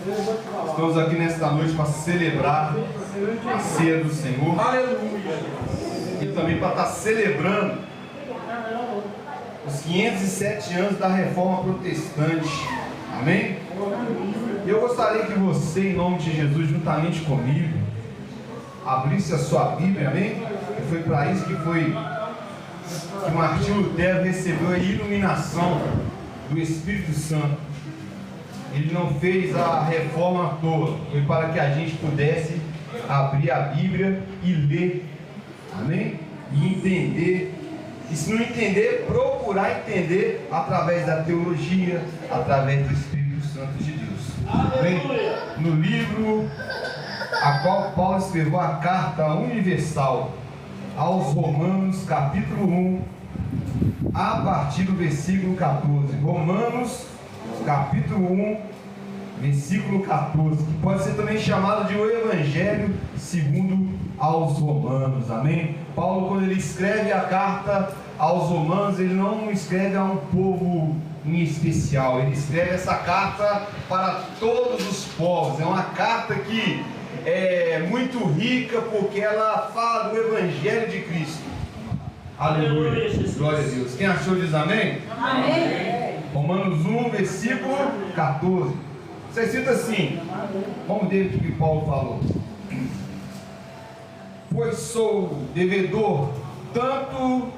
Estamos aqui nesta noite para celebrar a ceia do Senhor. Aleluia. E também para estar celebrando os 507 anos da Reforma Protestante. Amém? E eu gostaria que você, em nome de Jesus, juntamente comigo, abrisse a sua Bíblia, amém? E foi para isso que Martinho Lutero recebeu a iluminação do Espírito Santo. Ele não fez a reforma à toa, foi para que a gente pudesse abrir a Bíblia e ler, amém? E entender, e se não entender, procurar entender através da teologia, através do Espírito Santo de Deus, amém? No livro a qual Paulo escreveu a carta universal aos Romanos, capítulo 1, a partir do versículo 14. Romanos, capítulo 1, versículo 14, que pode ser também chamado de o Evangelho segundo aos Romanos, amém? Paulo, quando ele escreve a carta aos Romanos, ele não escreve a um povo em especial, ele escreve essa carta para todos os povos. É uma carta que é muito rica porque ela fala do Evangelho de Cristo. Aleluia, glória a Deus. Quem achou diz amém? Amém. Romanos 1, versículo 14. Você cita assim, vamos ver o que Paulo falou. Pois sou devedor tanto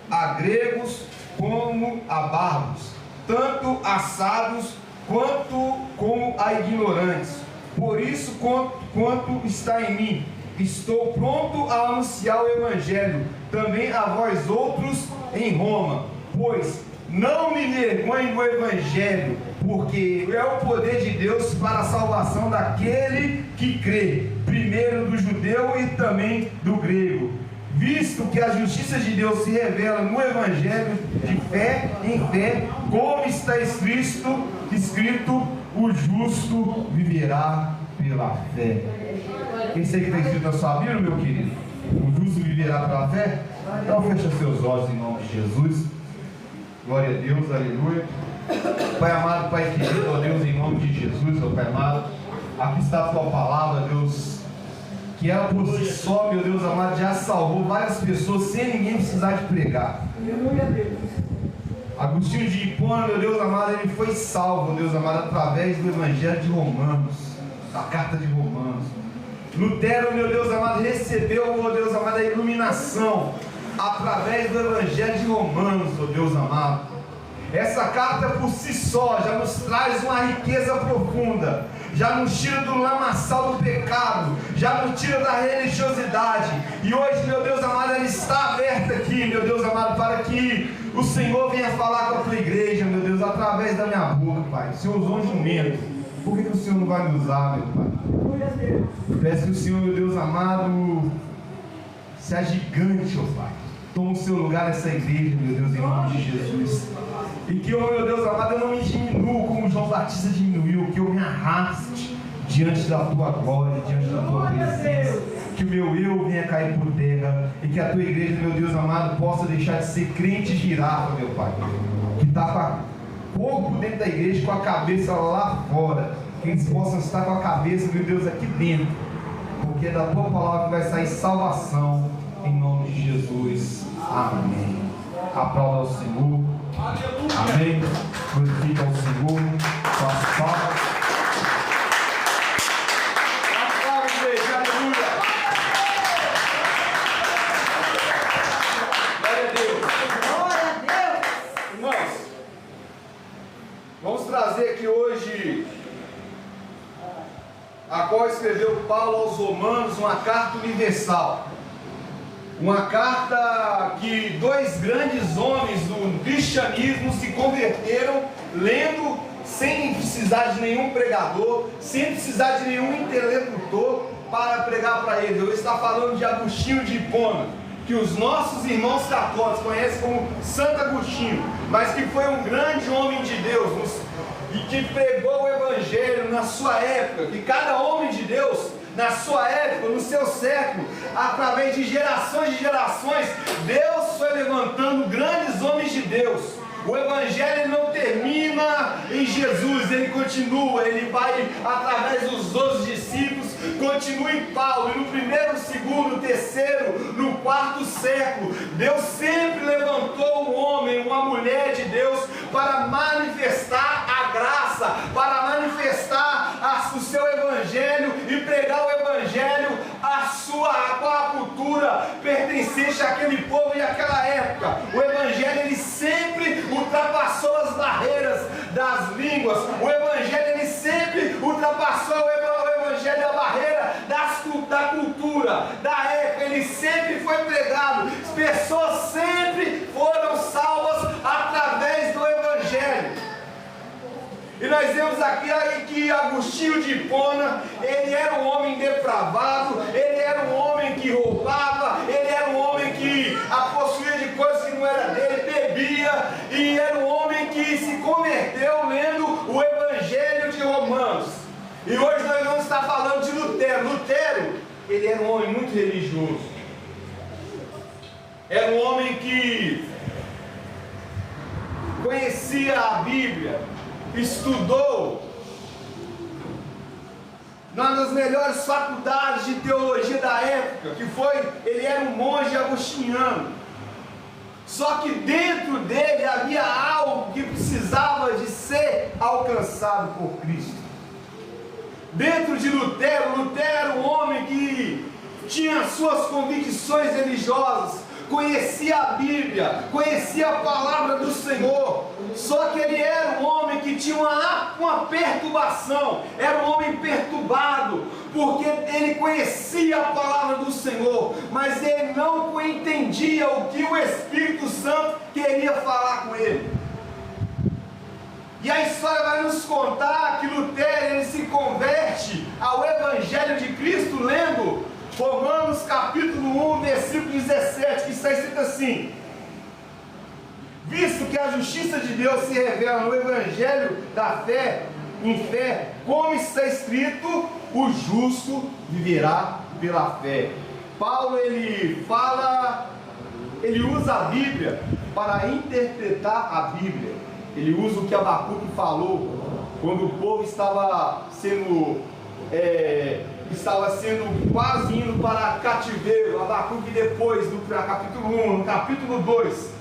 a gregos como a bárbaros, tanto a sábios quanto como a ignorantes. Por isso, quanto está em mim, estou pronto a anunciar o Evangelho também a vós outros em Roma, pois não me vergonho do Evangelho, porque é o poder de Deus para a salvação daquele que crê, primeiro do judeu e também do grego, visto que a justiça de Deus se revela no Evangelho de fé em fé, como está escrito, o justo viverá pela fé. Esse aí que está escrito na sua Bíblia, meu querido? O justo viverá pela fé? Então fecha seus olhos em nome de Jesus. Glória a Deus, aleluia. Pai amado, Pai querido, ó Deus, em nome de Jesus, ó Pai amado, aqui está a tua palavra, Deus, que ela por si só, meu Deus amado, já salvou várias pessoas sem ninguém precisar de pregar. Aleluia, Deus. Agostinho de Hipona, meu Deus amado, ele foi salvo, Deus amado, através do Evangelho de Romanos, da carta de Romanos. Lutero, meu Deus amado, recebeu, meu Deus amado, a iluminação através do Evangelho de Romanos, meu Deus amado. Essa carta por si só já nos traz uma riqueza profunda, já nos tira do lamaçal do pecado, já nos tira da religiosidade. E hoje, meu Deus amado, ela está aberta aqui, meu Deus amado, para que o Senhor venha falar com a tua igreja, meu Deus, através da minha boca, Pai. O Senhor usou um jumento, por que o Senhor não vai me usar, meu Pai? Peço que o Senhor, meu Deus amado, seja gigante, ó Pai. Toma o seu lugar nessa igreja, meu Deus, em nome de Jesus. E que, oh, meu Deus amado, eu não me diminuo como João Batista diminuiu, que eu me arraste diante da tua glória, diante da tua presença. Que o meu eu venha cair por terra e que a tua igreja, meu Deus amado, possa deixar de ser crente girafa, meu Pai, que está com o corpo dentro da igreja, com a cabeça lá fora. Que eles possam estar com a cabeça, meu Deus, aqui dentro, porque é da tua palavra que vai sair salvação, em nome de Jesus. Amém. Aplauda ao Senhor. Amém. Glorifica ao Senhor. Faça palmas. Vamos trazer aqui hoje, a qual escreveu Paulo aos Romanos, uma carta universal. Uma carta que dois grandes homens do cristianismo se converteram lendo sem precisar de nenhum pregador, sem precisar de nenhum interlocutor para pregar para eles. Eu estou falando de Agostinho de Hipona, que os nossos irmãos católicos conhecem como Santo Agostinho, mas que foi um grande homem de Deus e que pregou o Evangelho na sua época, que cada homem de Deus, na sua época, no seu século, através de gerações, Deus foi levantando grandes homens de Deus, O Evangelho ele não termina em Jesus, ele continua, ele vai através dos 12 discípulos, continua em Paulo, e no primeiro, segundo, terceiro, no quarto século, Deus sempre levantou um homem, uma mulher de Deus, para manifestar a graça, para manifestar o seu Evangelho e pregar o Evangelho com a cultura pertencente àquele povo e àquela época. O Evangelho ele sempre ultrapassou as barreiras das línguas. O Evangelho ele sempre ultrapassou o Evangelho a barreira da cultura, da época. Ele sempre foi pregado. As pessoas sempre foram salvas através do Evangelho. E nós vemos aqui que Agostinho de Hipona, ele era um homem depravado, ele era um homem que roubava, ele era um homem que possuía de coisas que não era dele, bebia, e era um homem que se converteu lendo o Evangelho de Romanos. E hoje nós vamos estar falando de Lutero. Lutero, ele era um homem muito religioso. Era um homem que conhecia a Bíblia, estudou numa das melhores faculdades de teologia da época, ele era um monge agostiniano. Só que dentro dele havia algo que precisava de ser alcançado por Cristo. Dentro de Lutero era um homem que tinha suas convicções religiosas, conhecia a Bíblia, conhecia a palavra do Senhor, só que ele era um homem que tinha uma perturbação, era um homem perturbado, porque ele conhecia a palavra do Senhor, mas ele não entendia o que o Espírito Santo queria falar com ele. E a história vai nos contar que Lutero ele se converte ao Evangelho de Cristo lendo Romanos capítulo 1, versículo 17, que está escrito assim: visto que a justiça de Deus se revela no Evangelho da fé, em fé, como está escrito, o justo viverá pela fé. Paulo ele usa a Bíblia para interpretar a Bíblia. Ele usa o que Abacuque falou quando o povo estava sendo quase indo para cativeiro. Abacuque depois, no capítulo 1, no capítulo 2,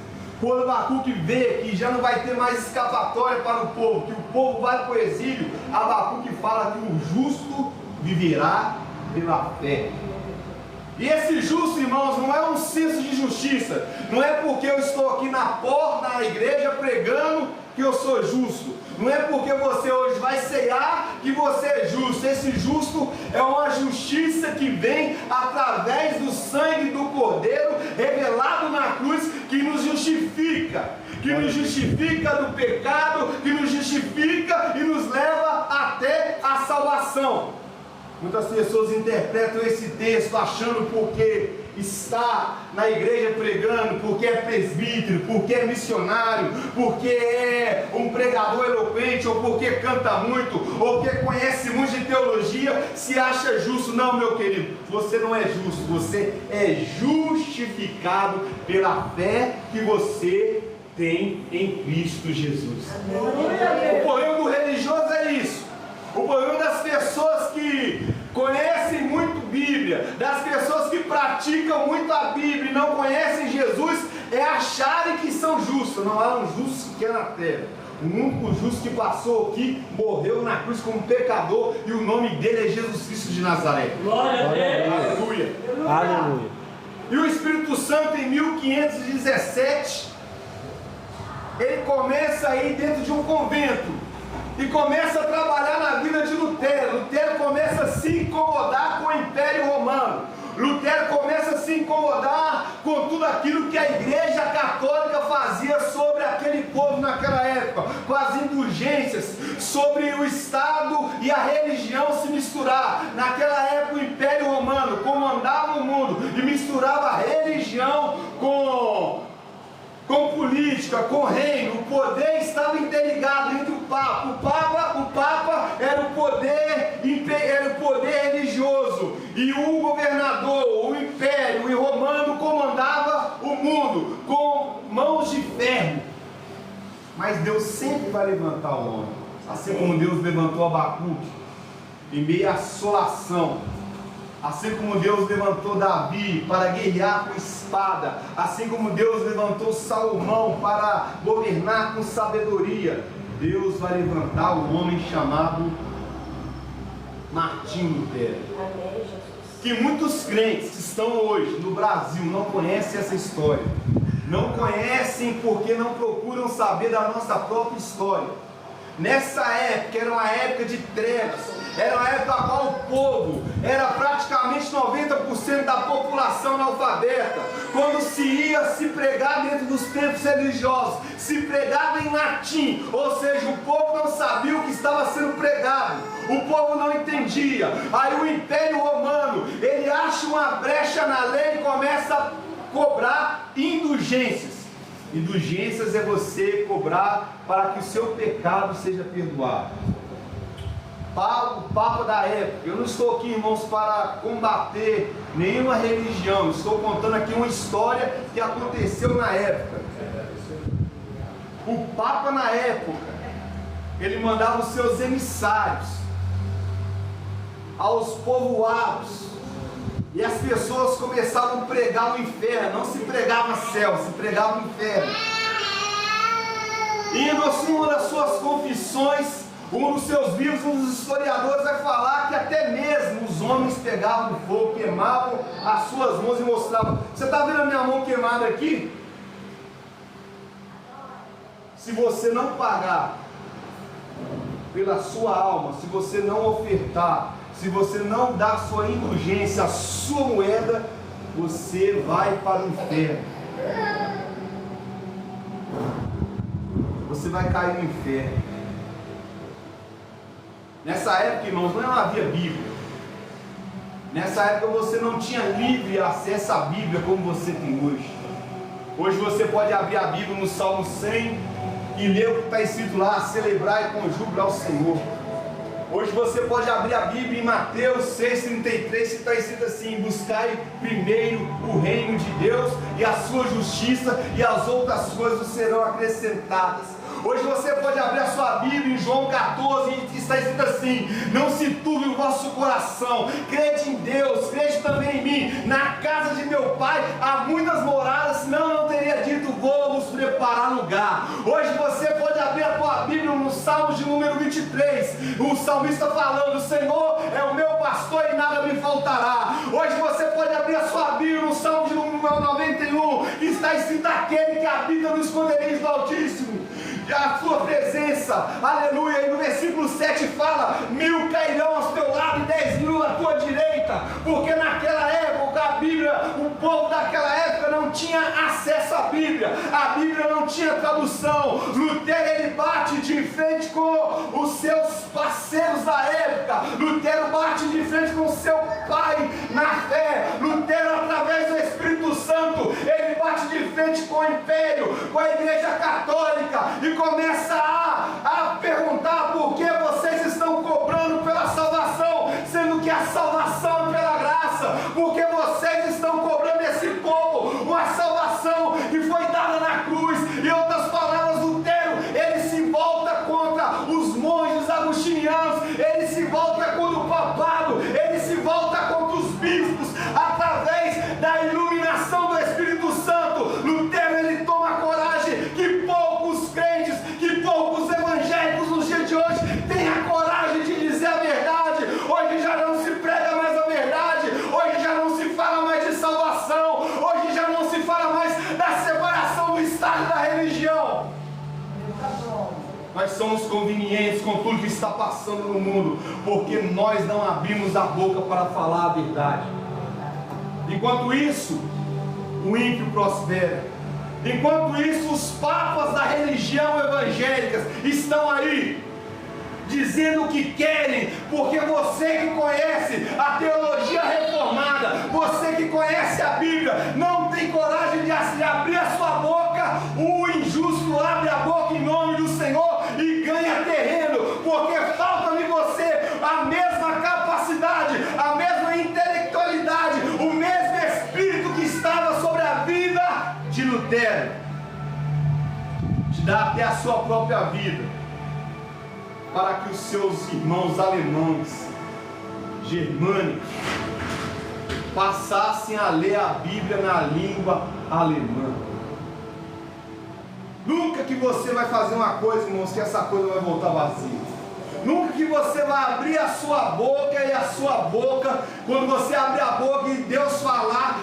quando Abacuque vê que já não vai ter mais escapatória para o povo, que o povo vai para o exílio, Abacuque fala que o justo viverá pela fé. E esse justo, irmãos, não é um senso de justiça, não é porque eu estou aqui na porta da igreja pregando que eu sou justo, não é porque você hoje vai ceiar que você é justo. Esse justo é uma justiça que vem através do sangue do Cordeiro revelado na cruz, que nos justifica do pecado, que nos justifica e nos leva até a salvação. Muitas pessoas interpretam esse texto achando porque está na igreja pregando, porque é presbítero, porque é missionário, porque é um pregador eloquente, ou porque canta muito, ou porque conhece muito de teologia, se acha justo. Não, meu querido, você não é justo, você é justificado pela fé que você tem em Cristo Jesus. O problema do religioso é isso. O problema das pessoas que conhecem muito Bíblia, das pessoas que praticam muito a Bíblia e não conhecem Jesus, é acharem que são justos. Não há um justo sequer na terra. O único justo que passou aqui, morreu na cruz como pecador, e o nome dele é Jesus Cristo de Nazaré. Glória a Deus. Aleluia. Aleluia. E o Espírito Santo, em 1517, ele começa aí dentro de um convento e começa a trabalhar na vida de Lutero. Lutero começa a se incomodar com o Império Romano. Lutero começa a se incomodar com tudo aquilo que a Igreja Católica fazia sobre aquele povo naquela época, com as indulgências, sobre o Estado e a religião se misturar. Naquela época o Império Romano comandava o mundo e misturava a religião com política, com reino. O poder estava interligado entre o Papa. O Papa era o poder religioso, e o governador, o Império Romano comandava o mundo com mãos de ferro. Mas Deus sempre vai levantar o homem. Assim como Deus levantou Abacuque em meio à assolação. Assim como Deus levantou Davi para guerrear com espada. Assim como Deus levantou Salomão para governar com sabedoria. Deus vai levantar o homem chamado Martim Lutero. Amém, Jesus. Que muitos crentes que estão hoje no Brasil não conhecem essa história. Não conhecem porque não procuram saber da nossa própria história. Nessa época, era uma época de trevas, era uma época a qual o povo era praticamente 90% da população analfabeta. Quando se ia se pregar dentro dos templos religiosos, se pregava em latim, ou seja, o povo não sabia o que estava sendo pregado, o povo não entendia. Aí o Império Romano, ele acha uma brecha na lei e começa a cobrar indulgências. Indulgências é você cobrar para que o seu pecado seja perdoado. O Papa da época, eu não estou aqui, irmãos, para combater nenhuma religião, estou contando aqui uma história que aconteceu na época. O Papa na época, ele mandava os seus emissários aos povoados, e as pessoas começavam a pregar o inferno. Não se pregava céu, se pregava o inferno. E em uma das suas confissões, um dos seus livros, um dos historiadores vai falar que até mesmo os homens pegavam fogo, queimavam as suas mãos e mostravam. Você está vendo a minha mão queimada aqui? Se você não pagar pela sua alma, se você não ofertar, se você não dar sua indulgência, a sua moeda, você vai para o inferno. Você vai cair no inferno. Nessa época, irmãos, não havia Bíblia. Nessa época você não tinha livre acesso à Bíblia como você tem hoje. Hoje você pode abrir a Bíblia no Salmo 100 e ler o que está escrito lá: celebrar e com júbilo ao Senhor. Hoje você pode abrir a Bíblia em Mateus 6,33, que está escrito assim: buscai primeiro o reino de Deus e a sua justiça, e as outras coisas serão acrescentadas. Hoje você pode abrir a sua Bíblia em João 14, que está escrito assim: não se turbe o vosso coração, crede em Deus, crede também em mim. Na casa de meu pai há muitas moradas, senão eu não teria dito: vou vos preparar lugar. Hoje você pode abrir a tua Bíblia no Salmo de número 23, o salmista falando: o Senhor é o meu pastor e nada me faltará. Hoje você pode abrir a sua Bíblia no Salmo de número 91, que está escrito: aquele que habita no esconderijo do Altíssimo, a sua presença, aleluia. E no versículo 7 fala: 1000 cairão ao teu lado e 10.000 à tua direita. Porque naquela época a Bíblia, o povo daquela época não tinha acesso à Bíblia, a Bíblia não tinha tradução. Lutero, ele bate de frente com os seus parceiros da época. Lutero bate de frente com seu pai na fé. Lutero, através do Espírito Santo, ele bate de frente com o Império, com a Igreja Católica, e começa a perguntar: por que vocês estão cobrando pela salvação, sendo que a salvação é pela graça? Porque vocês estão cobrando esse povo uma salvação que foi dada na cruz. Em outras palavras, Lutero, ele se volta contra os monges agostinianos, ele se volta contra o papado, ele se volta contra os bispos. Através da iluminação do Espírito Santo, Lutero, ele toma coragem que poucos crentes, que poucos evangélicos nos dias de hoje têm a coragem de dizer a verdade. Hoje já não se prega mais a verdade, hoje já não se fala mais de salvação, hoje já não se fala mais da separação do Estado e da religião. Nós somos convenientes com tudo que está passando no mundo, porque nós não abrimos a boca para falar a verdade. Enquanto isso, o ímpio prospera. Enquanto isso, os papas da religião evangélica estão aí dizendo o que querem, porque você que conhece a teologia reformada, você que conhece a Bíblia, não tem coragem de abrir a sua boca. O injusto abre a boca em nome do Senhor e ganha terreno, porque falta em você a mesma capacidade, a mesma intelectualidade, o mesmo espírito que estava sobre a vida de Lutero. dá até a sua própria vida, para que os seus irmãos alemães, germânicos, passassem a ler a Bíblia na língua alemã. Nunca que você vai fazer uma coisa, irmãos, que essa coisa vai voltar vazia. Nunca que você vai abrir a sua boca, e a sua boca, quando você abrir a boca e Deus falar,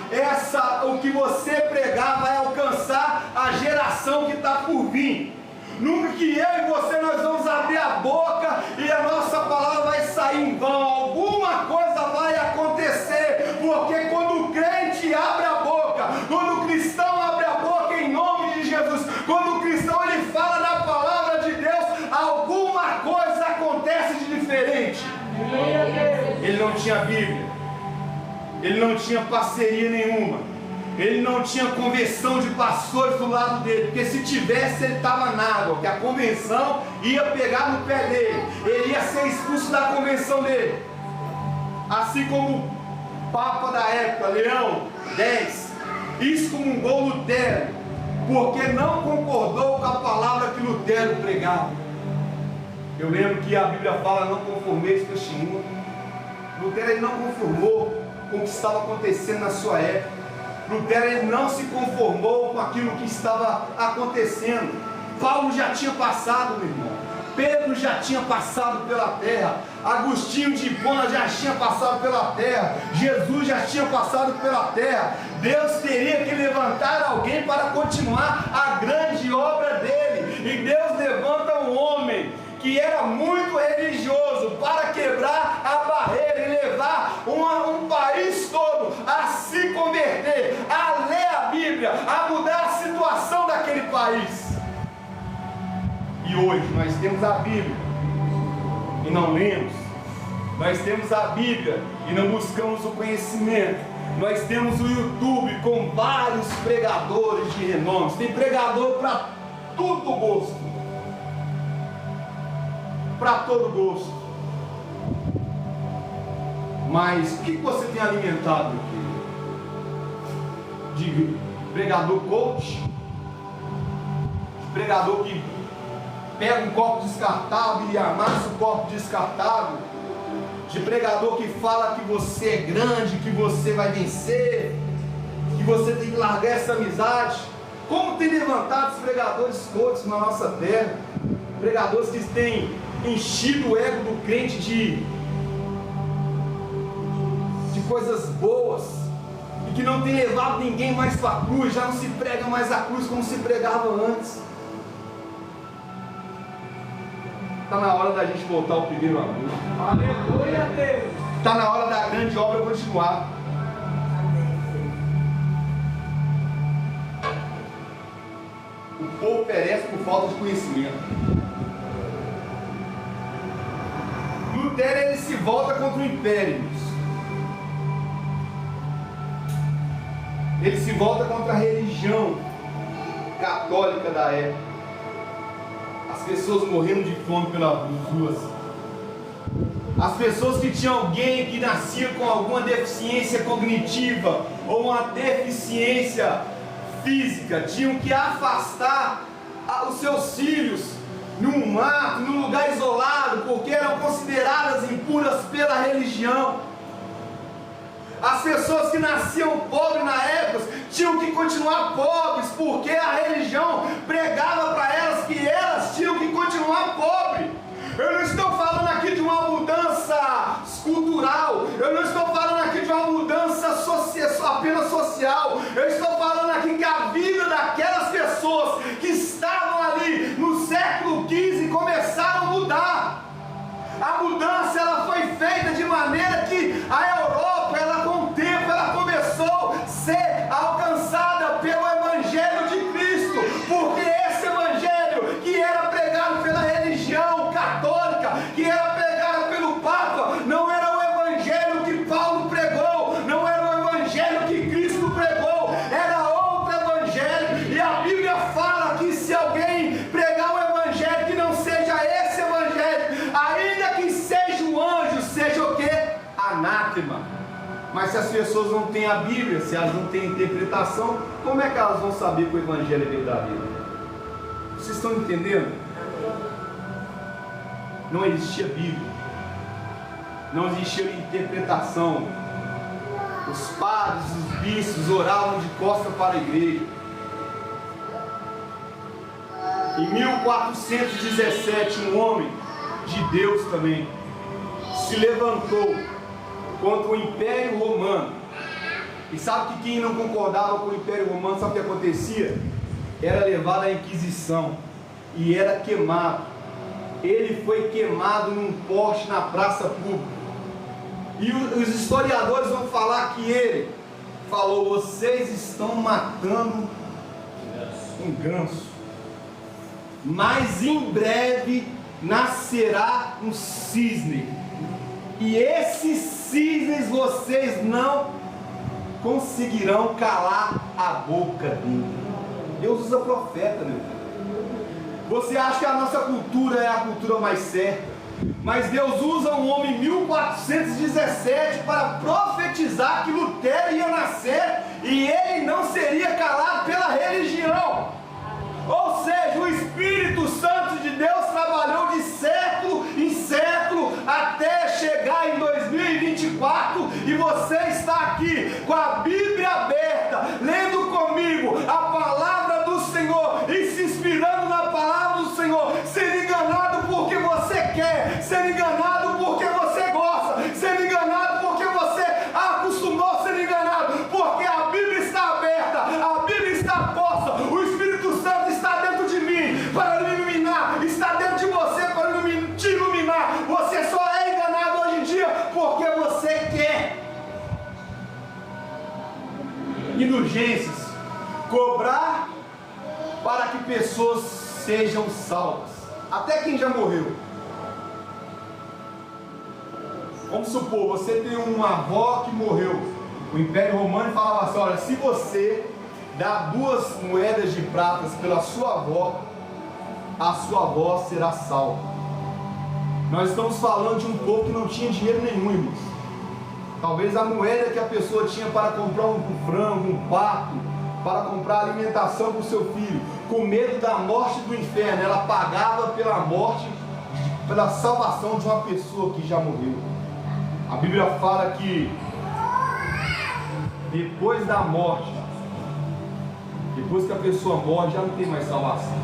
o que você pregar vai alcançar a geração que está por vir. Nunca que eu e você nós vamos abrir a boca e a nossa palavra vai sair em vão. Alguma coisa vai acontecer, porque quando o crente abre a boca, quando o cristão abre a boca em nome de Jesus, quando o cristão ele fala da palavra de Deus, alguma coisa acontece de diferente. Ele não tinha Bíblia, ele não tinha parceria nenhuma, ele não tinha convenção de pastores do lado dele, porque se tivesse ele estava na água, que a convenção ia pegar no pé dele, ele ia ser expulso da convenção dele. Assim como o Papa da época, Leão X, excomungou Lutero, porque não concordou com a palavra que Lutero pregava. Eu lembro que a Bíblia fala: não conformeis com este mundo. Lutero ele não conformou com o que estava acontecendo na sua época. Lutero ele não se conformou com aquilo que estava acontecendo. Paulo já tinha passado, meu irmão. Pedro já tinha passado pela terra. Agostinho de Hipona já tinha passado pela terra. Jesus já tinha passado pela terra. Deus teria que levantar alguém para continuar a grande obra dele. E Deus levanta um homem que era muito religioso para quebrar a barreira e levar um país todo a se converter, a ler a Bíblia, a mudar a situação daquele país. E hoje nós temos a Bíblia e não lemos. Nós temos a Bíblia e não buscamos o conhecimento. Nós temos o YouTube com vários pregadores de renome. Tem pregador para todo gosto, para todo gosto. Mas o que você tem alimentado aqui? De pregador coach? De pregador que pega um copo descartável e amassa o copo descartável? De pregador que fala que você é grande, que você vai vencer, que você tem que largar essa amizade? Como tem levantado os pregadores coaches na nossa terra? Pregadores que têm enchido o ego do crente de coisas boas, e que não tem levado ninguém mais para a cruz. Já não se prega mais a cruz como se pregava antes. Está na hora da gente voltar ao primeiro amor. Aleluia, Deus. Está na hora da grande obra continuar. O povo perece por falta de conhecimento. Lutero ele se volta contra o império. Ele se volta contra a religião católica da época. As pessoas morrendo de fome pelas ruas. As pessoas que tinham alguém que nascia com alguma deficiência cognitiva ou uma deficiência física, tinham que afastar os seus filhos num mato, num lugar isolado, porque eram consideradas impuras pela religião. As pessoas que nasciam pobres na época tinham que continuar pobres, porque a religião pregava para elas que elas tinham que continuar pobres. Eu não estou falando aqui de uma mudança cultural, eu não estou falando aqui de uma mudança apenas social, eu estou falando aqui que a vida daquelas pessoas que estavam ali no século XV começaram a mudar. A mudança ela foi feita de maneira que a Europa, ela com o tempo, ela começou a ser alcançada pelo Evangelho de Cristo, porque esse Evangelho que era pregado pela religião católica, que era pregado pelo Papa, não era o Evangelho que Paulo pregou, não era o Evangelho que Cristo pregou, era outro Evangelho. E a Bíblia fala que se alguém pregar um Evangelho que não seja esse Evangelho, ainda que seja um anjo, seja o que? Anátema. Mas se as pessoas não têm a Bíblia, se elas não têm interpretação, como é que elas vão saber que o Evangelho é verdadeiro? Vocês estão entendendo? Não existia Bíblia, não existia interpretação. Os padres, os bispos oravam de costas para a igreja. Em 1417, um homem de Deus também se levantou contra o Império Romano. E sabe que quem não concordava com o Império Romano, sabe o que acontecia? Era levado à Inquisição e era queimado. Ele foi queimado num poste na praça pública. E os historiadores vão falar que ele falou: vocês estão matando um ganso, mas em breve nascerá um cisne, e esses cisnes vocês não conseguirão calar a boca dele. Deus usa profeta, meu filho. Você acha que a nossa cultura é a cultura mais certa, mas Deus usa um homem em 1417 para profetizar que Lutero ia nascer e ele não seria calado pela religião. Ou seja, o Espírito Santo de Deus trabalhou de século em século até chegar em 2024, e você está aqui com a Bíblia aberta, lendo comigo a palavra do Senhor e se inspirando na palavra do Senhor, sendo enganado porque você quer, sendo enganado porque você gosta, sendo enganado porque você acostumou a ser enganado, porque a Bíblia está aberta, a Bíblia está posta, o Espírito Santo está dentro de mim para me iluminar, está dentro de você para te iluminar. Você só é enganado hoje em dia porque você quer. Indulgências, cobrar para que pessoas sejam salvas, até quem já morreu. Vamos supor, você tem uma avó que morreu. O Império Romano falava assim: olha, se você dá 2 moedas de prata pela sua avó, a sua avó será salva. Nós estamos falando de um povo que não tinha dinheiro nenhum, irmãos. Talvez a moeda que a pessoa tinha para comprar um frango, um pato, para comprar alimentação para o seu filho, com medo da morte do inferno, ela pagava pela morte, pela salvação de uma pessoa que já morreu. A Bíblia fala que depois da morte, depois que a pessoa morre, já não tem mais salvação.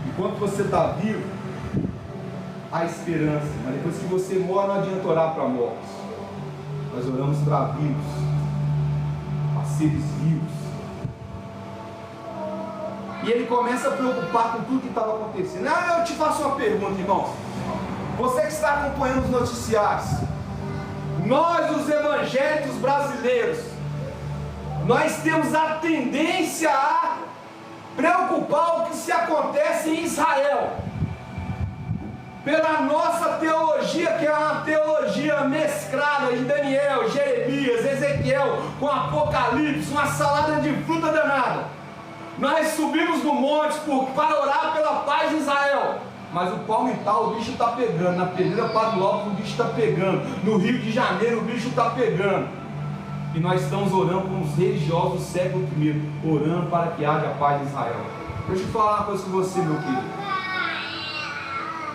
Enquanto você está vivo, há esperança, mas depois que você morre, não adianta orar para mortos. Nós oramos para vivos, para seres vivos. E ele começa a preocupar com tudo que estava acontecendo. Eu te faço uma pergunta, irmãos. Você que está acompanhando os noticiários, nós, os evangélicos brasileiros, nós temos a tendência a preocupar o que se acontece em Israel, pela nossa teologia, que é uma teologia mesclada de Daniel, Jeremias, Ezequiel, com Apocalipse, uma salada de fruta danada. Nós subimos no monte para orar pela paz de Israel, mas o Palmital, o bicho está pegando, na Pedreira Padre Lopes o bicho está pegando, no Rio de Janeiro o bicho está pegando, e nós estamos orando como os religiosos do século I, orando para que haja paz em Israel. Deixa eu falar uma coisa com você, meu querido.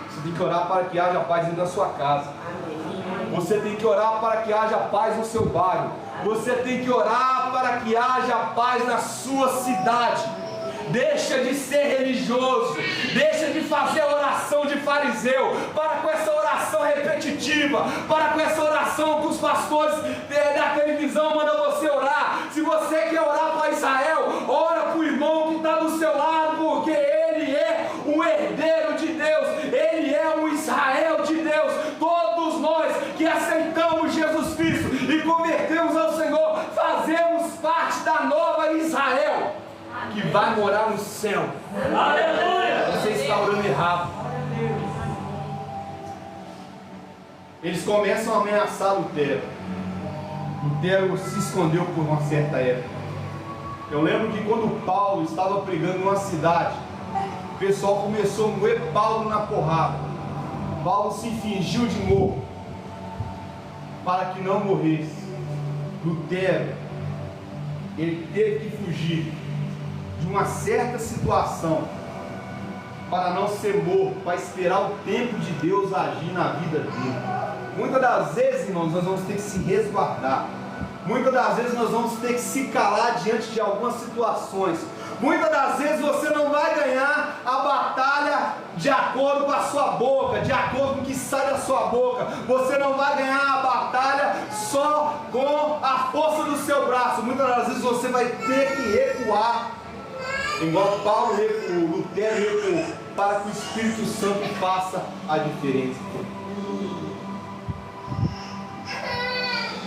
Você tem que orar para que haja paz dentro da sua casa. Você tem que orar para que haja paz no seu bairro. Você tem que orar para que haja paz na sua cidade. Deixa de ser religioso, deixa de fazer a oração de fariseu, para com essa oração repetitiva, para com essa oração que os pastores da televisão mandam você orar. Se você quer orar para Israel, ora para o irmão que está do seu lado, porque ele é um herdeiro de Deus, ele é um Israel de Deus. Todos nós que aceitamos Jesus Cristo e convertemos ao Senhor, fazemos parte da nova Israel, que vai morar no céu. Aleluia! Você está orando errado. Eles começam a ameaçar Lutero. Lutero se escondeu por uma certa época. Eu lembro que quando Paulo estava pregando numa cidade, o pessoal começou a moer Paulo na porrada. Paulo se fingiu de morto para que não morresse. Lutero, ele teve que fugir de uma certa situação para não ser morto, para esperar o tempo de Deus agir na vida dele. Muitas das vezes, irmãos, nós vamos ter que se resguardar. Muitas das vezes nós vamos ter que se calar diante de algumas situações. Muitas das vezes você não vai ganhar a batalha de acordo com a sua boca, de acordo com o que sai da sua boca. Você não vai ganhar a batalha só com a força do seu braço. Muitas das vezes você vai ter que recuar, igual Paulo recuou, Lutero recuou, para que o Espírito Santo faça a diferença.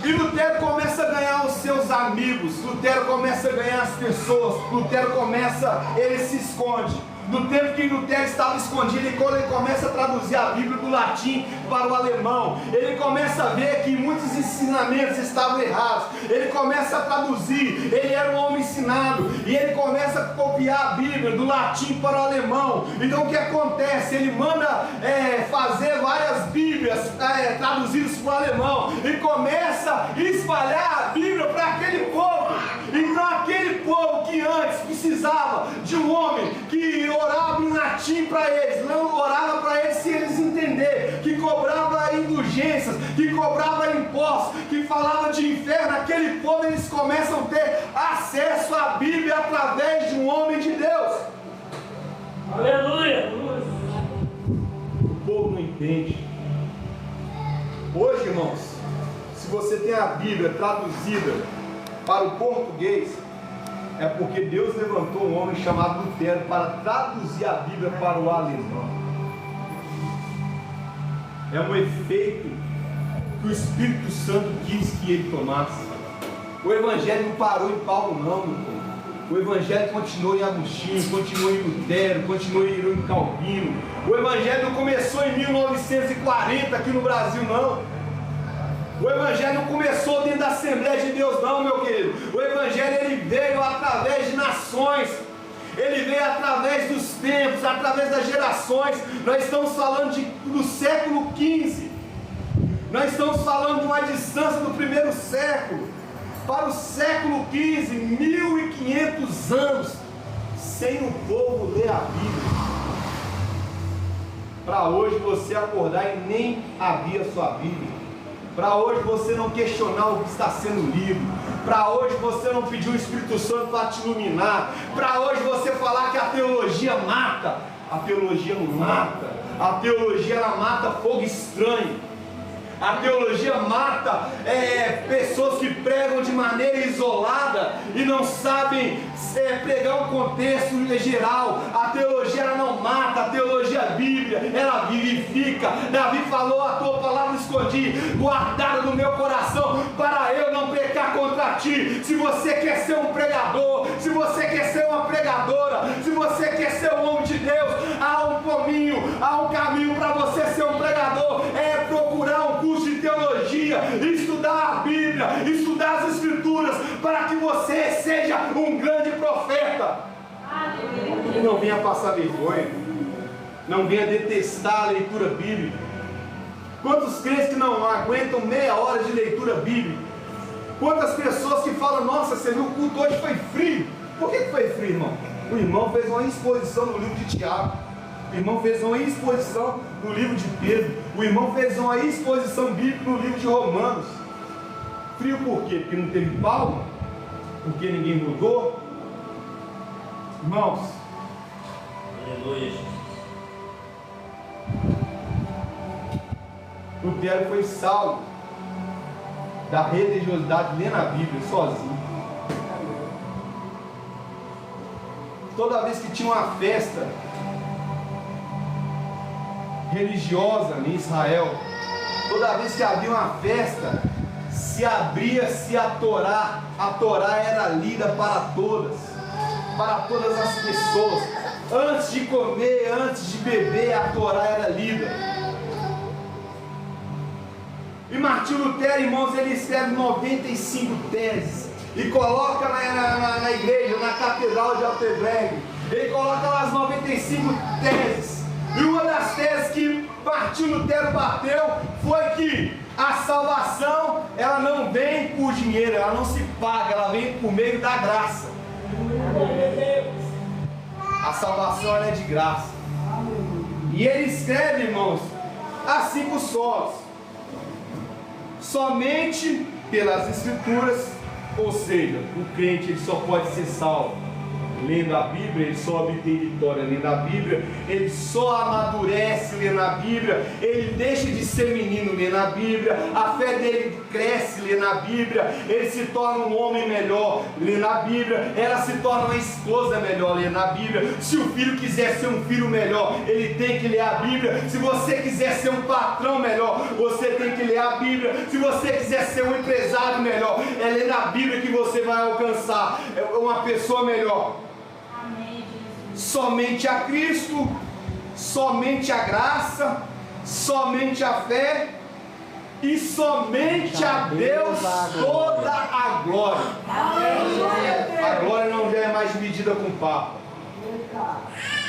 E Lutero começa a ganhar os seus amigos, Lutero começa a ganhar as pessoas, Lutero começa, ele se esconde. No tempo que Lutero estava escondido, e quando ele começa a traduzir a Bíblia do latim para o alemão, ele começa a ver que muitos ensinamentos estavam errados. Ele começa a traduzir, ele era um homem ensinado, e ele começa a copiar a Bíblia do latim para o alemão. Então o que acontece? Ele manda fazer várias Bíblias traduzidas para o alemão, e começa a espalhar a Bíblia para aquele povo. Então aquele povo que antes precisava de um homem que orava em latim para eles, não orava para eles se eles entenderem, que cobrava indulgências, que cobrava impostos, que falava de inferno, aquele povo eles começam a ter acesso à Bíblia através de um homem de Deus. Aleluia! O povo não entende. Hoje, irmãos, se você tem a Bíblia traduzida para o português, é porque Deus levantou um homem chamado Lutero para traduzir a Bíblia para o alemão. É um efeito que o Espírito Santo quis que ele tomasse. O Evangelho não parou em Paulo não, meu povo. O Evangelho continuou em Agostinho, continuou em Lutero, continuou em Calvino. O Evangelho não começou em 1940 aqui no Brasil não. O Evangelho não começou dentro da Assembleia de Deus não, meu querido. O Evangelho ele veio através de nações. Ele veio através dos tempos, através das gerações. Nós estamos falando do século XV. Nós estamos falando de uma distância do primeiro século para o século XV, 1500 anos, sem o povo ler a Bíblia. Para hoje você acordar e nem abrir a sua Bíblia. Para hoje você não questionar o que está sendo lido. Para hoje você não pedir o Espírito Santo para te iluminar. Para hoje você falar que a teologia mata. A teologia não mata. A teologia ela mata fogo estranho. A teologia mata pessoas que pregam de maneira isolada e não sabem pregar um contexto geral. A teologia ela não mata, a teologia bíblica, ela vivifica. Davi falou: a tua palavra escondi, guardada no meu coração, para eu não pecar contra ti. Se você quer ser um pregador, se você quer ser uma pregadora, se você quer ser um homem de Deus, há um caminho para você ser um pregador, é procurar um curso de teologia, estudar a Bíblia, estudar as Escrituras, para que você seja um grande profeta. E não venha passar vergonha, não venha detestar a leitura bíblica. Quantos crentes que não aguentam meia hora de leitura bíblica? Quantas pessoas que falam: nossa, você viu, o culto hoje foi frio. Por que foi frio, irmão? O irmão fez uma exposição no livro de Tiago. O irmão fez uma exposição no livro de Pedro. O irmão fez uma exposição bíblica no livro de Romanos. Frio por quê? Porque não teve Paulo? Porque ninguém mudou? Irmãos, Aleluia. Lutero foi salvo da religiosidade lendo a Bíblia sozinho. Toda vez que tinha uma festa religiosa em Israel, toda vez que havia uma festa, se abria-se a Torá era lida para todas as pessoas. Antes de comer, antes de beber, a Torá era lida. E Martinho Lutero, irmãos, ele escreve 95 teses e coloca na igreja, na catedral de Altenberg. Ele coloca lá as 95 teses. E uma das teses que Martinho Lutero bateu foi que a salvação, ela não vem por dinheiro, ela não se paga, ela vem por meio da graça. A salvação ela é de graça. E ele escreve, irmãos, há 5 solos. Somente pelas Escrituras, ou seja, o crente ele só pode ser salvo lendo a Bíblia, ele só obtém vitória lendo a Bíblia, ele só amadurece lendo a Bíblia, ele deixa de ser menino lendo a Bíblia, a fé dele cresce lendo a Bíblia, ele se torna um homem melhor lendo a Bíblia, ela se torna uma esposa melhor lendo a Bíblia. Se o filho quiser ser um filho melhor, ele tem que ler a Bíblia. Se você quiser ser um patrão melhor, você tem que ler a Bíblia. Se você quiser ser um empresário melhor, é lendo a Bíblia que você vai alcançar uma pessoa melhor. Somente a Cristo, somente a graça, somente a fé e somente a Deus toda a glória. A glória não já é mais dividida com o Papa.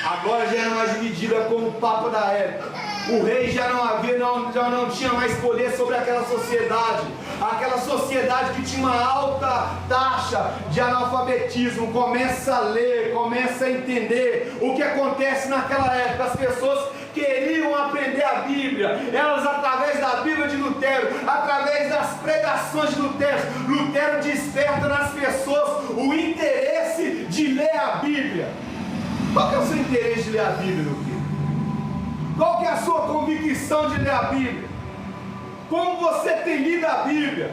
A glória já era mais dividida com o Papa da época. O rei já não tinha mais poder sobre aquela sociedade que tinha uma alta taxa de analfabetismo. Começa a ler, começa a entender o que acontece naquela época. As pessoas queriam aprender a Bíblia, elas através da Bíblia de Lutero, através das pregações de Lutero desperta nas pessoas o interesse de ler a Bíblia. Qual que é o seu interesse de ler a Bíblia, meu filho? Qual que é a sua convicção de ler a Bíblia? Como você tem lido a Bíblia?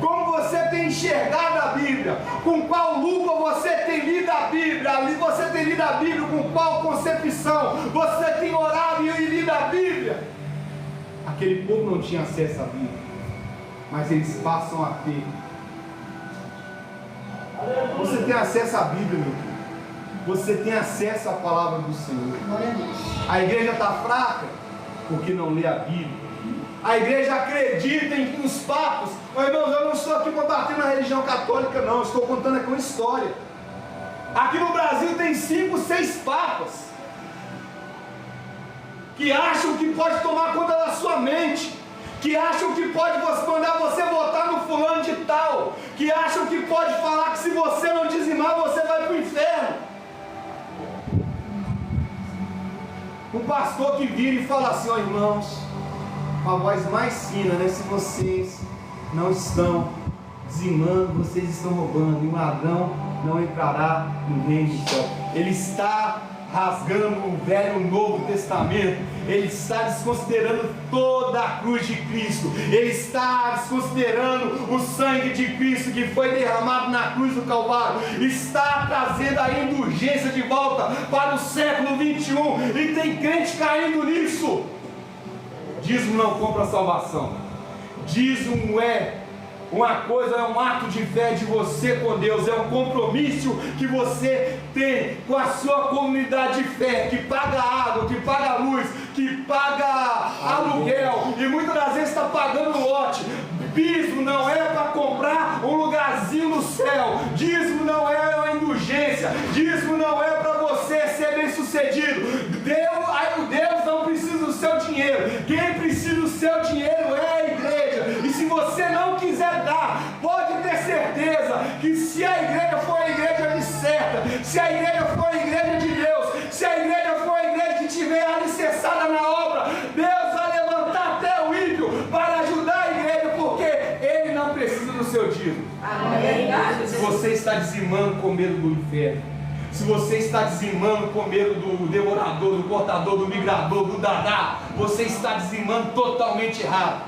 Como você tem enxergado a Bíblia? Com qual lupa você tem lido a Bíblia? Você tem lido a Bíblia com qual concepção? Você tem orado e lido a Bíblia? Aquele povo não tinha acesso à Bíblia, mas eles passam a ter. Você tem acesso à Bíblia, meu filho? Você tem acesso à palavra do Senhor. A igreja está fraca porque não lê a Bíblia. A igreja acredita em os papas. Irmãos, eu não estou aqui para bater na religião católica, não. Eu estou contando aqui uma história. Aqui no Brasil tem 5, 6 papas que acham que pode tomar conta da sua mente, que acham que pode mandar você votar no fulano de tal, que acham que pode falar que se você não dizimar você vai para o inferno. Um pastor que vira e fala assim: ó irmãos, com a voz mais fina, né? Se vocês não estão dizimando, vocês estão roubando, e um ladrão não entrará no reino do céu. Ele está rasgando o Velho e o Novo Testamento, ele está desconsiderando toda a cruz de Cristo, ele está desconsiderando o sangue de Cristo que foi derramado na cruz do Calvário, está trazendo a indulgência de volta para o século 21, e tem crente caindo nisso. Dízimo não compra salvação. Dízimo é uma coisa, é um ato de fé de você com Deus, é um compromisso que você tem com a sua comunidade de fé, que paga água, que paga luz, que paga aluguel, e muitas das vezes está pagando lote. Dízimo não é para comprar um lugarzinho no céu, dízimo não é uma indulgência, dízimo não é para você ser bem sucedido. Deus não precisa do seu dinheiro, quem precisa do seu dinheiro é a igreja. E se você não quiser dar, pode ter certeza que se a igreja for a igreja de certa, se a igreja for a igreja de Deus, se a igreja for a igreja que estiver alicerçada na obra, Deus vai levantar até o ímpio para ajudar a igreja, porque ele não precisa do seu dízimo. Se você está dizimando com medo do inferno, se você está dizimando com medo do devorador, do cortador, do migrador, do dadá, você está dizimando totalmente errado.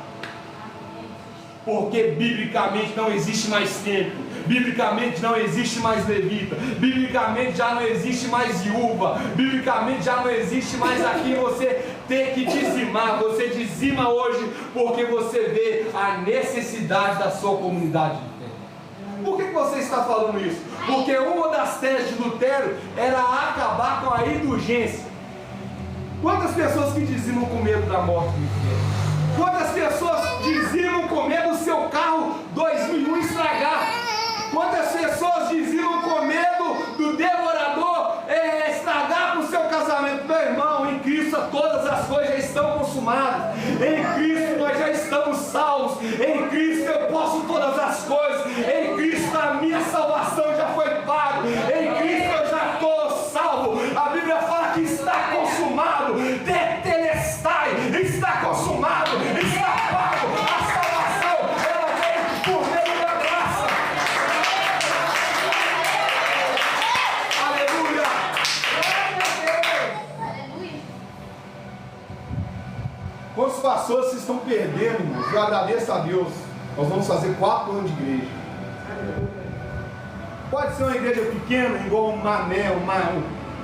Porque biblicamente não existe mais templo, biblicamente não existe mais levita, biblicamente já não existe mais viúva, biblicamente já não existe mais aqui você ter que dizimar. Você dizima hoje porque você vê a necessidade da sua comunidade de fé. Por que você está falando isso? Porque uma das teses de Lutero era acabar com a indulgência. Quantas pessoas que dizimam com medo da morte do inferno? Quantas pessoas dizimam com medo do seu carro 2001 estragar? Quantas pessoas dizimam com medo do devorador estragar com o seu casamento? Meu irmão, em Cristo todas as coisas já estão consumadas. Em Cristo nós já estamos salvos. Em Cristo eu posso todas as coisas. Em Cristo a minha salvação já foi paga. Em Cristo eu já estou salvo. estamos perdendo, irmãos. Eu agradeço a Deus. Nós vamos fazer 4 anos de igreja. Pode ser uma igreja pequena, igual um Mané,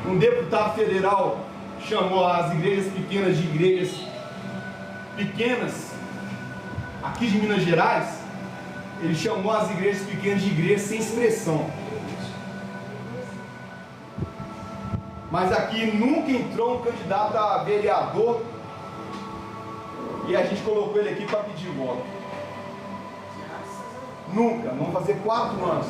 um deputado federal chamou as igrejas pequenas de igrejas pequenas, aqui de Minas Gerais. Ele chamou as igrejas pequenas de igrejas sem expressão. Mas aqui nunca entrou um candidato a vereador e a gente colocou ele aqui para pedir voto. Nunca. Vamos fazer 4 anos.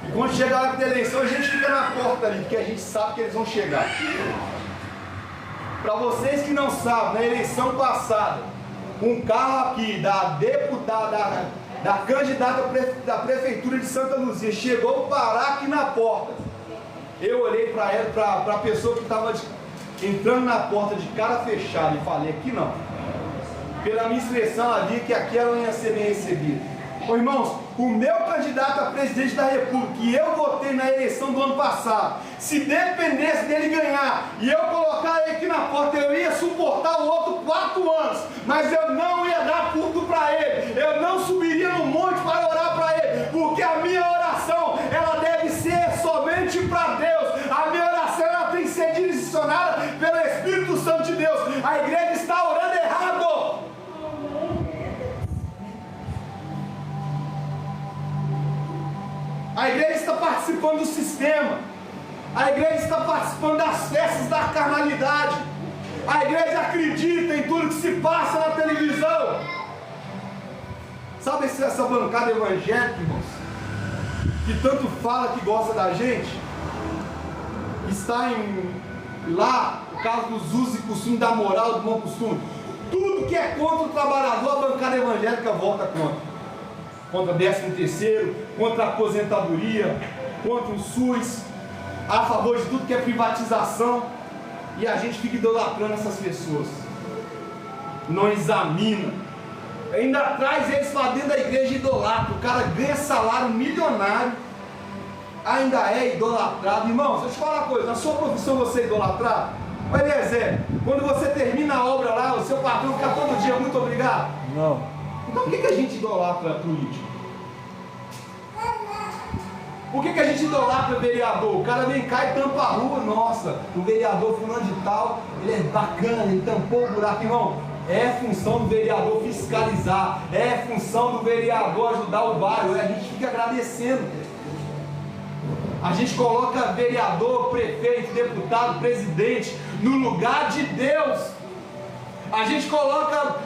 E quando chegar a época da eleição, a gente fica na porta ali, porque a gente sabe que eles vão chegar. Para vocês que não sabem, na eleição passada, um carro aqui da deputada, da candidata da prefeitura de Santa Luzia, chegou a parar aqui na porta. Eu olhei para ela, para a pessoa que estava entrando na porta de cara fechada e falei, aqui não. Pela minha expressão, ela via que aqui ela não ia ser bem recebida. Ô, irmãos, o meu candidato a presidente da República, que eu votei na eleição do ano passado, se dependesse dele ganhar e eu colocar ele aqui na porta, eu ia suportar o outro 4 anos, mas eu não ia dar culto para ele, eu não subiria no monte para orar para ele, porque a minha oração, ela deve ser somente para Deus. A minha oração, ela tem que ser direcionada pelo Espírito Santo de Deus. A igreja está orando errado. A igreja está participando do sistema. A igreja está participando das festas da carnalidade. A igreja acredita em tudo que se passa na televisão. Sabe essa bancada evangélica, irmãos, que tanto fala que gosta da gente? Está lá, por causa dos usos e costumes, da moral, do bom costume. Tudo que é contra o trabalhador, a bancada evangélica vota contra. Contra 13º, contra a aposentadoria, contra o SUS, a favor de tudo que é privatização, e a gente fica idolatrando essas pessoas. Não examina, ainda traz eles para dentro da igreja e idolatra. O cara ganha salário milionário, ainda é idolatrado. Irmãos, deixa eu te falar uma coisa, na sua profissão você é idolatrado? Mas Eliezer, quando você termina a obra lá, o seu patrão fica todo dia muito obrigado? Não. Então por que a gente idolatra político? Por que a gente idolatra vereador? O cara vem cá e tampa a rua. Nossa, o vereador fulano de tal, ele é bacana, ele tampou o buraco. Irmão, é função do vereador fiscalizar, é função do vereador ajudar o bairro. A gente fica agradecendo. A gente coloca vereador, prefeito, deputado, presidente no lugar de Deus. A gente coloca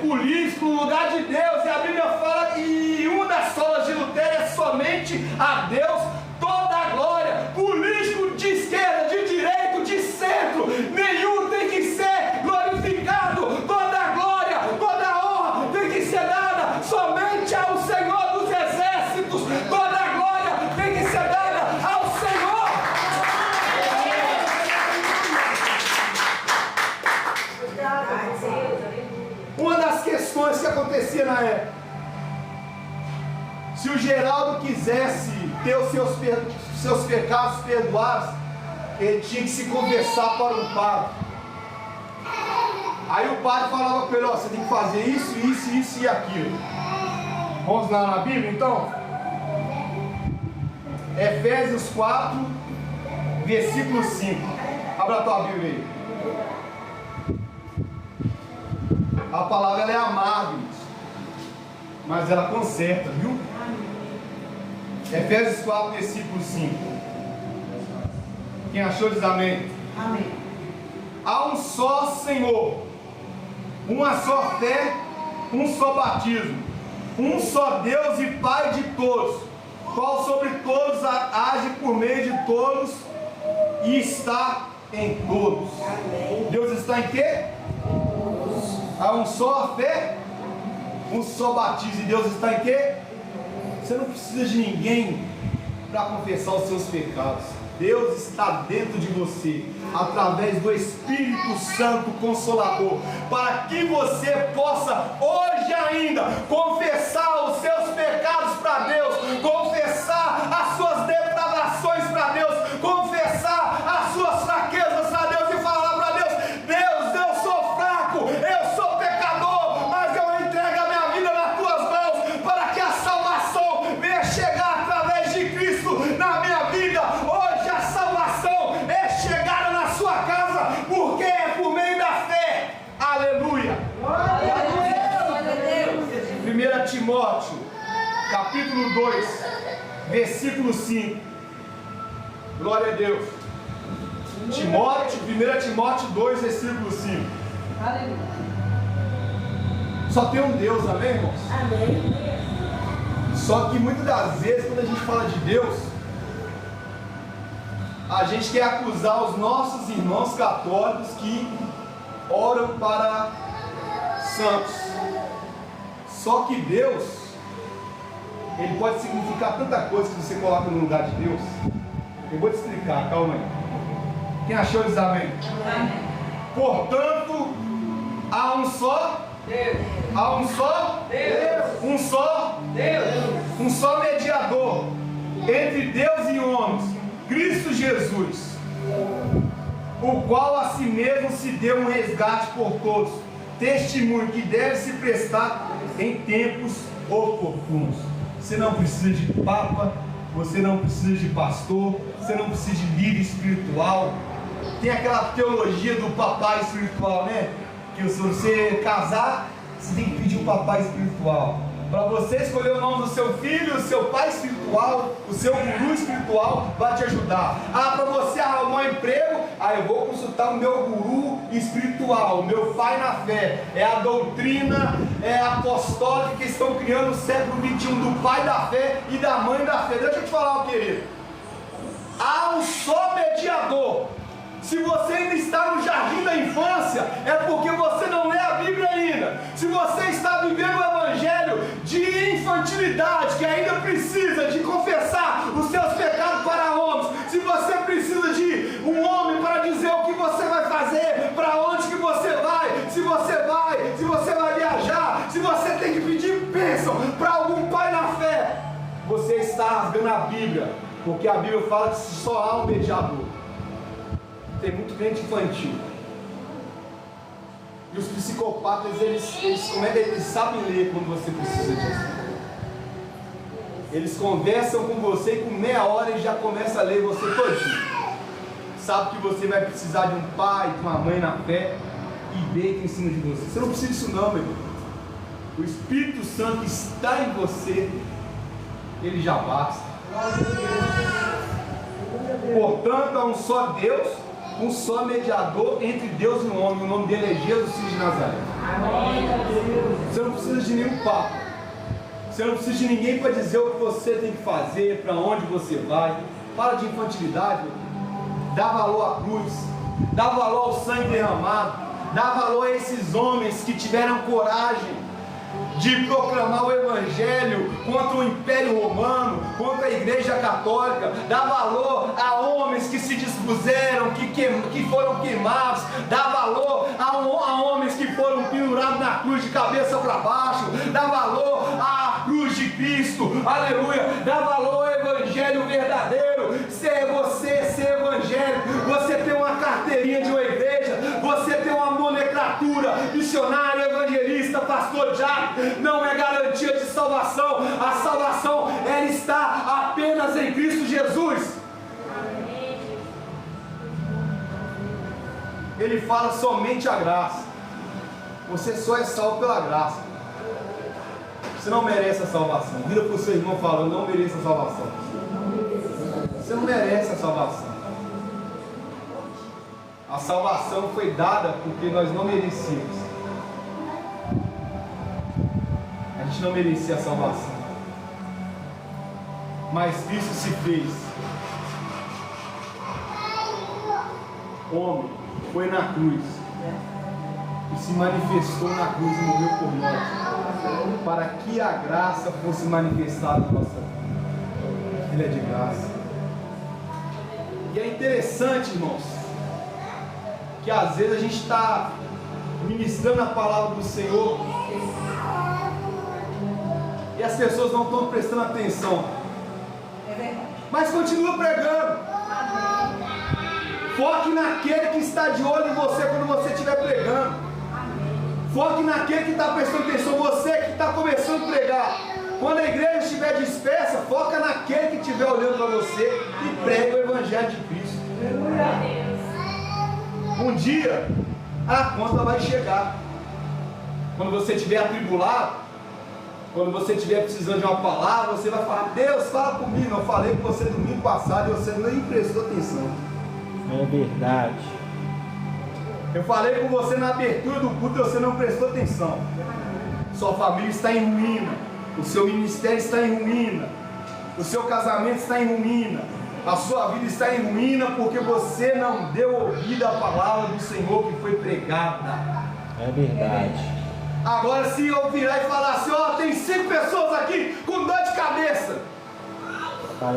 político no lugar de Deus, e a Bíblia fala que uma das solas de Lutero é somente a Deus toda a glória. Político de esquerda, de direita, de centro, nenhum tem que ser glorificado. Toda a glória, toda a honra tem que ser dada somente ao Senhor dos Exércitos. Toda a glória tem que ser dada ao Senhor. Uma das questões que acontecia na época, se o Geraldo quisesse ter os seus pecados perdoados, ele tinha que se confessar para um padre. Aí o padre falava para ele, você tem que fazer isso, isso, isso e aquilo. Vamos lá na Bíblia então? Efésios 4, versículo 5. Abra a tua Bíblia aí. A palavra ela é amarga, mas ela conserta, viu? Efésios 4, versículo 5. Quem achou diz amém. Amém. Há um só Senhor, uma só fé, um só batismo, um só Deus e Pai de todos, qual sobre todos age por meio de todos e está em todos. Amém. Deus está em quê? Há um só fé, um só batismo, e Deus está em quê? Você não precisa de ninguém para confessar os seus pecados. Deus está dentro de você, através do Espírito Santo Consolador, para que você possa hoje ainda confessar os seus pecados para Deus, confessar as suas depravações para Deus, confessar as suas fraquezas para Deus e falar para Deus: Deus, eu sou fraco, eu sou pecador, 1 Timóteo, capítulo 2, versículo 5. Glória a Deus. 1 Timóteo 2, versículo 5. Aleluia. Só tem um Deus, amém, irmãos? Amém. Só que muitas das vezes, quando a gente fala de Deus, a gente quer acusar os nossos irmãos católicos que oram para santos. Só que Deus, Ele pode significar tanta coisa que você coloca no lugar de Deus. Eu vou te explicar, calma aí. Quem achou diz amém? Amém. Portanto, há um só Deus. Há um só Deus. Um só Deus. Um só mediador entre Deus e homens, Cristo Jesus, o qual a si mesmo se deu um resgate por todos, testemunho que deve se prestar em tempos oportunos. Você não precisa de papa, você não precisa de pastor, você não precisa de líder espiritual. Tem aquela teologia do papai espiritual, né? Que se você casar, você tem que pedir um papai espiritual. Para você escolher o nome do seu filho, o seu pai espiritual, o seu guru espiritual vai te ajudar. Ah, para você arrumar um emprego, eu vou consultar o meu guru espiritual, o meu pai na fé. É a doutrina apostólica que estão criando no século XXI, do pai da fé e da mãe da fé. Deixa eu te falar, querido. Há um só mediador. Se você ainda está no jardim da infância, é porque você não lê a Bíblia ainda. Se você está vivendo o evangelho de infantilidade, que ainda precisa de confessar os seus pecados para homens, se você precisa de um homem para dizer o que você vai fazer, para onde que você vai, se você vai viajar, se você tem que pedir bênção para algum pai na fé, você está rasgando a Bíblia, porque a Bíblia fala que só há um mediador. Tem muito crente infantil. E os psicopatas, eles sabem ler quando você precisa disso. Eles conversam com você e com meia hora ele já começa a ler você todinho. Sabe que você vai precisar de um pai, de uma mãe na fé e deita em cima de você. Você não precisa disso não, meu irmão. O Espírito Santo está em você, ele já basta. Portanto, há um só Deus, um só mediador entre Deus e o homem. O nome dele é Jesus Cristo de Nazaré. Você não precisa de nenhum papo. Você não precisa de ninguém para dizer o que você tem que fazer, para onde você vai. Para de infantilidade, meu. Dá valor à cruz, dá valor ao sangue derramado, dá valor a esses homens que tiveram coragem de proclamar o Evangelho contra o Império Romano, contra a Igreja Católica. Dá valor a homens que se dispuseram, que foram queimados. Dá valor a homens que foram pendurados na cruz de cabeça para baixo. Dá valor à cruz de Cristo, aleluia. Dá valor ao Evangelho verdadeiro. Ser evangélico, você tem uma carteirinha de uma igreja, você tem uma nomenclatura, missionário, evangelista, pastor, diácono, não é garantia de salvação. A salvação, ela está apenas em Cristo Jesus. Ele fala somente a graça. Você só é salvo pela graça. Você não merece a salvação. Vira para o seu irmão e fala: eu não mereço a salvação. Você não merece a salvação. A salvação foi dada porque nós não merecíamos. A gente não merecia a salvação, mas Cristo se fez homem, foi na cruz e se manifestou na cruz e morreu por nós, para que a graça fosse manifestada na nossa vida. Ele é de graça. E é interessante, irmãos, que às vezes a gente está ministrando a palavra do Senhor e as pessoas não estão prestando atenção, mas continua pregando. Foque naquele que está de olho em você quando você estiver pregando. Foque naquele que está prestando atenção, você que está começando a pregar. Quando a igreja estiver dispersa, foca naquele que estiver olhando para você e prega o Evangelho de Cristo. Um dia a conta vai chegar. Quando você estiver atribulado, Quando você estiver precisando de uma palavra, você vai falar: Deus, fala comigo. Eu falei com você domingo passado e você nem prestou atenção. É verdade. Eu falei com você na abertura do culto e você não prestou atenção. Sua família está em ruína. O seu ministério está em ruína. O seu casamento está em ruína. A sua vida está em ruína porque você não deu ouvido à palavra do Senhor que foi pregada. É verdade. Agora, se eu virar e falar assim: ó, tem 5 pessoas aqui com dor de cabeça,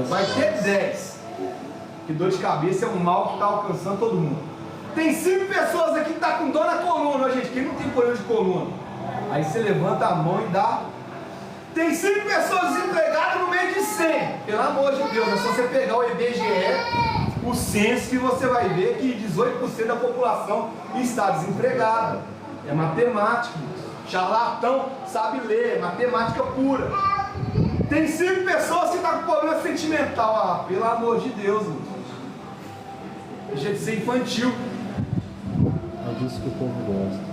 vai ter 10. Que dor de cabeça é um mal que está alcançando todo mundo. Tem 5 pessoas aqui que estão com dor na coluna, gente. Quem não tem problema de coluna? Aí você levanta a mão e dá. Tem 5 pessoas desempregadas no meio de 100. Pelo amor de Deus, é só você pegar o IBGE, o censo, que você vai ver que 18% da população está desempregada. É matemática. Charlatão sabe ler, é matemática pura. Tem 5 pessoas que estão com problema sentimental. Ah, pelo amor de Deus, deixa de ser infantil. É disso que o povo gosta.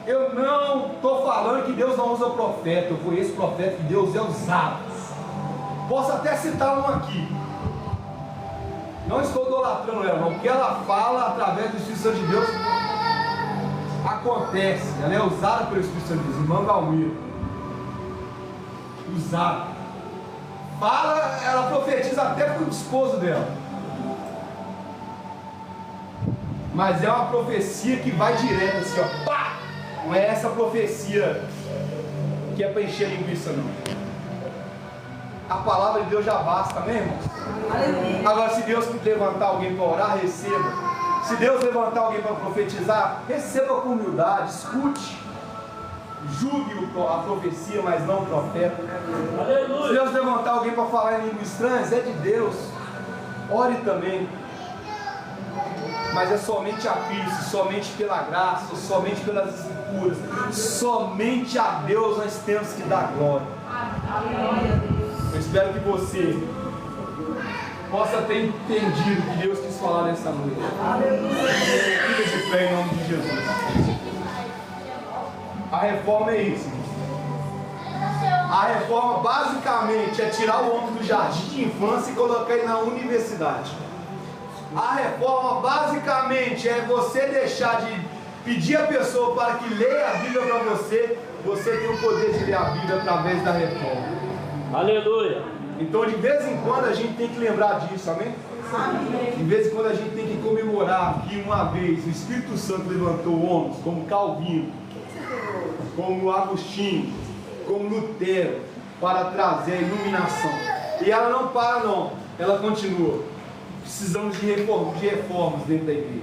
Eu não estou falando que Deus não usa profeta. Eu conheço profeta que Deus é usado. Posso até citar um aqui. Não estou idolatrando ela, não. O que ela fala através do Espírito Santo de Deus acontece. Ela é usada pelo Espírito Santo de Deus. Irmã Galmira. Usada. Fala, ela profetiza até para o esposo dela. Mas é uma profecia que vai direto assim, ó. Pá! Não é essa profecia que é para encher a linguiça, não. A palavra de Deus já basta, né, irmãos? Agora, se Deus levantar alguém para orar, receba. Se Deus levantar alguém para profetizar, receba com humildade, escute. Julgue a profecia, mas não o profeta. Aleluia. Se Deus levantar alguém para falar em línguas estranhas, é de Deus. Ore também. Mas é somente a Cristo, somente pela graça, somente pelas escrituras, somente a Deus nós temos que dar glória. Eu espero que você possa ter entendido o que Deus quis falar nessa noite. Fica de pé em nome de Jesus. A reforma é isso. A reforma basicamente é tirar o homem do jardim de infância e colocar ele na universidade. A reforma basicamente é você deixar de pedir a pessoa para que leia a Bíblia para você. Você tem o poder de ler a Bíblia através da reforma. Aleluia. Então, de vez em quando a gente tem que lembrar disso, amém? De vez em quando a gente tem que comemorar que uma vez o Espírito Santo levantou homens como Calvino, como Agostinho, como Lutero, para trazer a iluminação. E ela não para, não, ela continua. Precisamos de reformas dentro da igreja.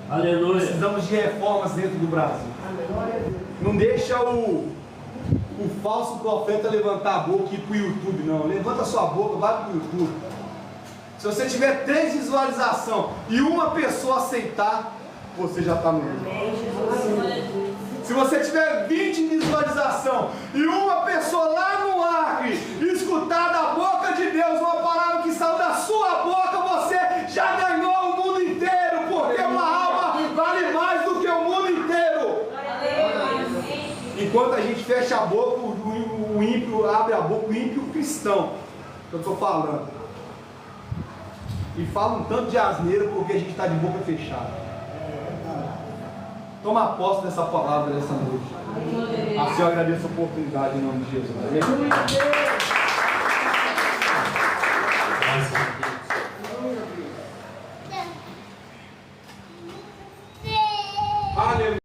Aleluia. Precisamos de reformas dentro do Brasil. Não deixa o falso profeta levantar a boca e ir para o YouTube, não. Levanta a sua boca, vai para o YouTube. Se você tiver 3 visualizações e uma pessoa aceitar, você já está no mundo. Se você tiver 20 visualizações e uma pessoa lá no Acre escutar da boca de Deus uma palavra que saiu da sua boca, você já ganhou o mundo inteiro, porque uma alma vale mais do que o mundo inteiro. Enquanto a gente fecha a boca, o ímpio abre a boca, o ímpio cristão, que eu estou falando. E fala um tanto de asneira porque a gente está de boca fechada. Toma posse dessa palavra nessa noite. Assim eu agradeço a oportunidade em nome de Jesus. Amém?